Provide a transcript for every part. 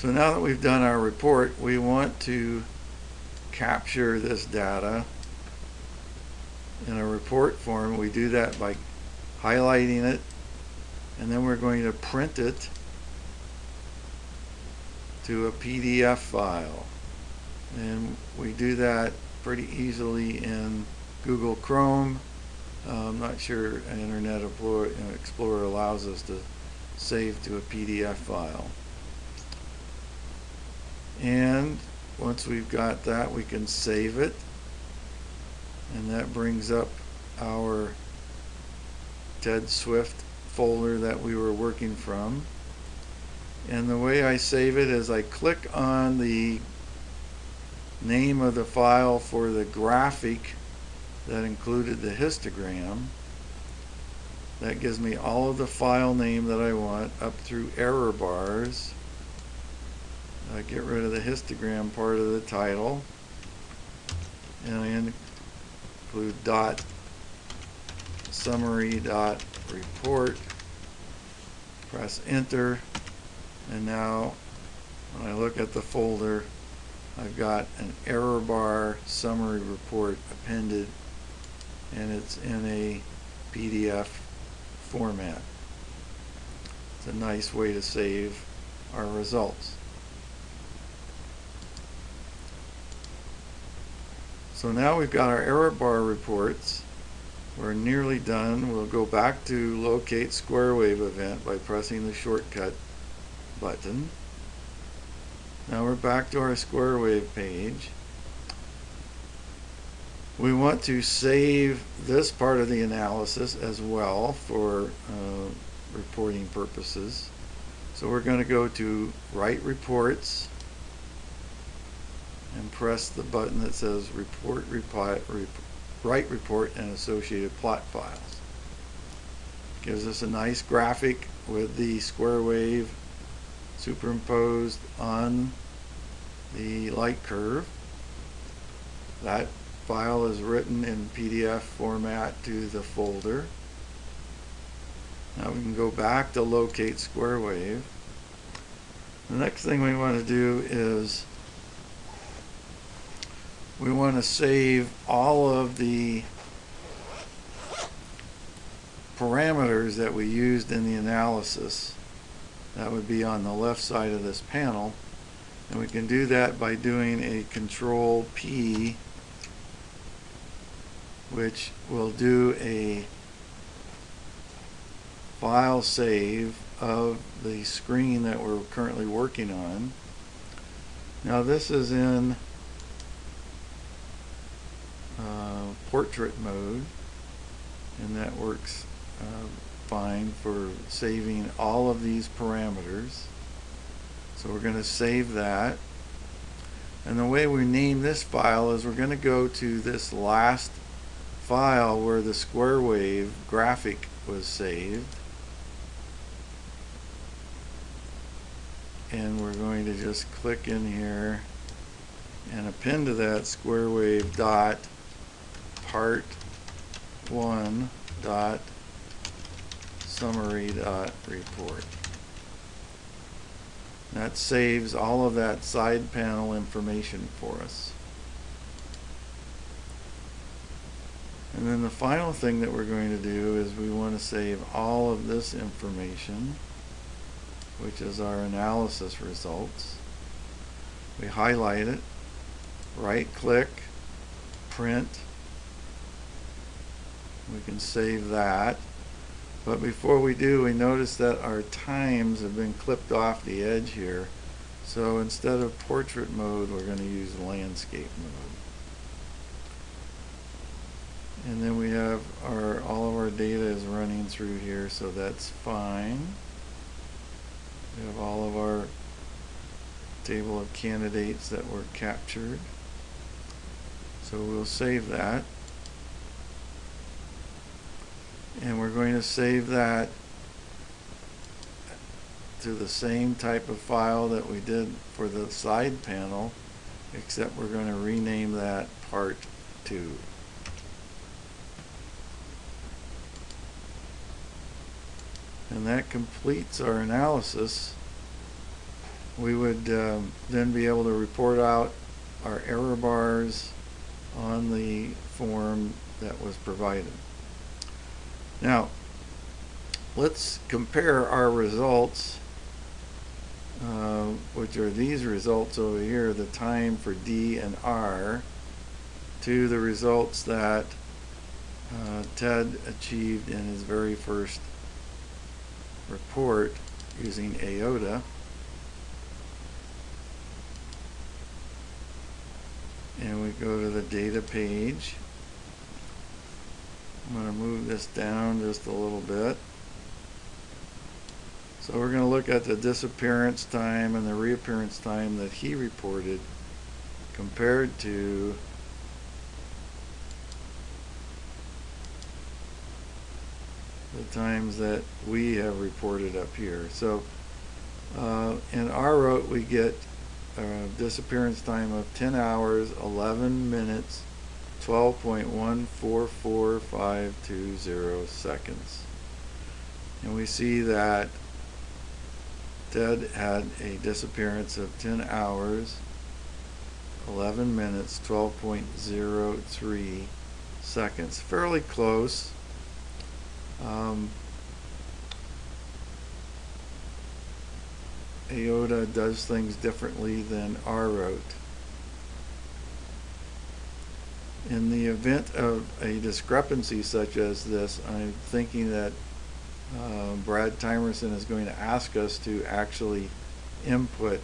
So now that we've done our report, we want to capture this data in a report form. We do that by highlighting it, and then we're going to print it to a PDF file. And we do that pretty easily in Google Chrome. I'm not sure Internet Explorer allows us to save to a PDF file. And once we've got that, we can save it, and that brings up our Ted Swift folder that we were working from. And the way I save it is I click on the name of the file for the graphic that included the histogram. That gives me all of the file name that I want up through error bars. I get rid of the histogram part of the title, and I include .summary.report. Press enter, and now when I look at the folder, I've got an error bar summary report appended, and it's in a PDF format. It's a nice way to save our results. So now we've got our error bar reports. We're nearly done. We'll go back to locate square wave event by pressing the shortcut button. Now we're back to our square wave page. We want to save this part of the analysis as well for reporting purposes. So we're going to go to Write Reports and press the button that says Write Report and Associated Plot Files. Gives us a nice graphic with the square wave superimposed on the light curve. That file is written in PDF format to the folder. Now we can go back to locate square wave. The next thing we want to do is we want to save all of the parameters that we used in the analysis. That would be on the left side of this panel, and we can do that by doing a Control P, which will do a file save of the screen that we're currently working on. Now this is in portrait mode, and that works fine for saving all of these parameters. So we're going to save that, and the way we name this file is we're going to go to this last file where the square wave graphic was saved, and we're going to just click in here and append to that square wave dot part 1 dot summary dot report. That saves all of that side panel information for us. And then the final thing that we're going to do is we want to save all of this information, which is our analysis results. We highlight it, right click, print. We can save that. But before we do, we notice that our times have been clipped off the edge here. So instead of portrait mode, we're going to use landscape mode. And then we have all of our data is running through here, so that's fine. We have all of our table of candidates that were captured. So we'll save that. And we're going to save that to the same type of file that we did for the side panel, except we're going to rename that Part 2. And that completes our analysis we would then be able to report out our error bars on the form that was provided. Now, let's compare our results, which are these results over here, the time for D and R, to the results that Ted achieved in his very first report using R-OTE. And we go to the data page. I'm going to move this down just a little bit. So we're going to look at the disappearance time and the reappearance time that he reported compared to the times that we have reported up here. So in R-OTE we get a disappearance time of 10 hours, 11 minutes, 12.144520 seconds. And we see that Ted had a disappearance of 10 hours, 11 minutes, 12.03 seconds. Fairly close. R-OTE does things differently than R-OTE. In the event of a discrepancy such as this, I'm thinking that Brad Timerson is going to ask us to actually input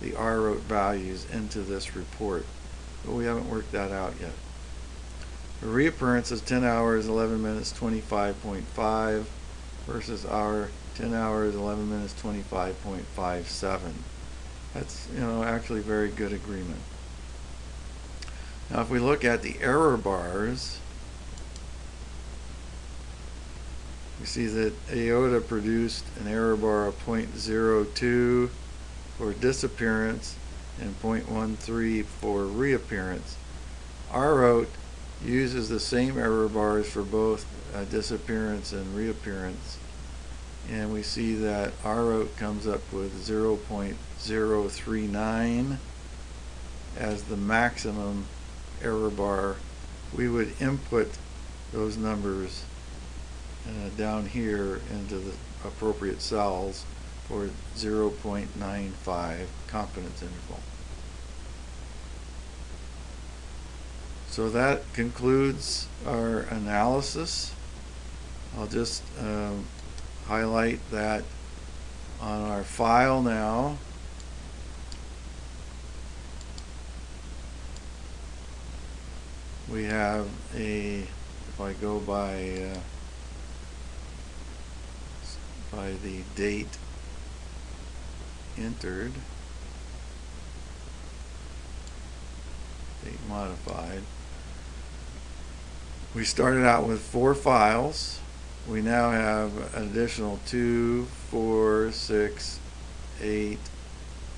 the R-OTE values into this report, but we haven't worked that out yet. The reappearance is 10 hours, 11 minutes, 25.5 versus our 10 hours, 11 minutes, 25.57. That's, actually very good agreement. Now if we look at the error bars, we see that R-OTE produced an error bar of 0.02 for disappearance and 0.13 for reappearance. R-OTE uses the same error bars for both disappearance and reappearance, and we see that R-OTE comes up with 0.039 as the maximum error bar. We would input those numbers down here into the appropriate cells for 0.95 confidence interval. So that concludes our analysis. I'll just highlight that on our file now, we have if I go by the date entered, date modified, we started out with 4 files. We now have an additional 2, 4, 6, 8,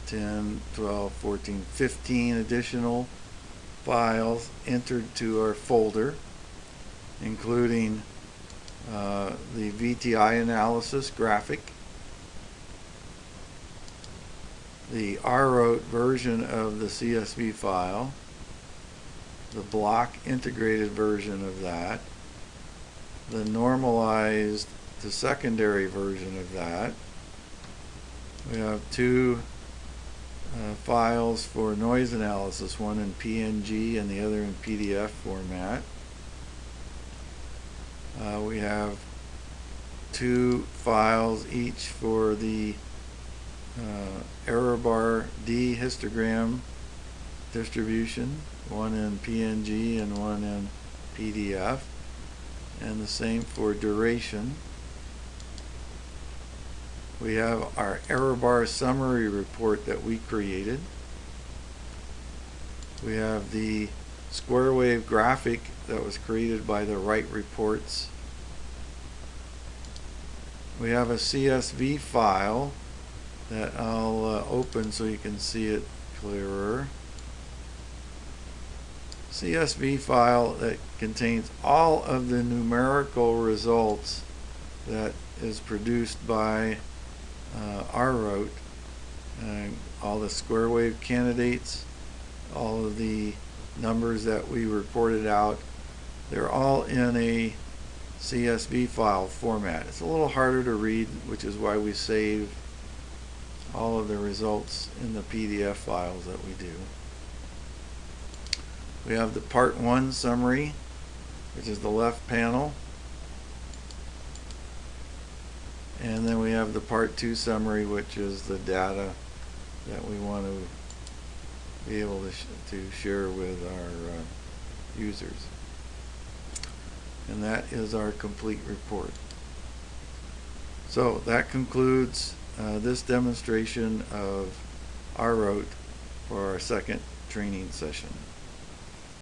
10, 12, 14, 15 additional files entered to our folder, including the VTI analysis graphic, the R-OTE version of the CSV file, the block integrated version of that, the normalized to secondary version of that. We have 2 files for noise analysis, one in PNG and the other in PDF format. We have 2 files each for the error bar D histogram distribution, one in PNG and one in PDF, and the same for duration. We have our error bar summary report that we created. We have the square wave graphic that was created by the Write Reports. We have a CSV file that I'll open so you can see it clearer. CSV file that contains all of the numerical results that is produced by R-OTE. And all the square wave candidates, all of the numbers that we reported out. They're all in a CSV file format. It's a little harder to read, which is why we save all of the results in the PDF files that we do. We have the Part 1 summary, which is the left panel. And then we have the Part 2 summary, which is the data that we want to be able to share with our users. And that is our complete report. So that concludes this demonstration of R-OTE for our second training session.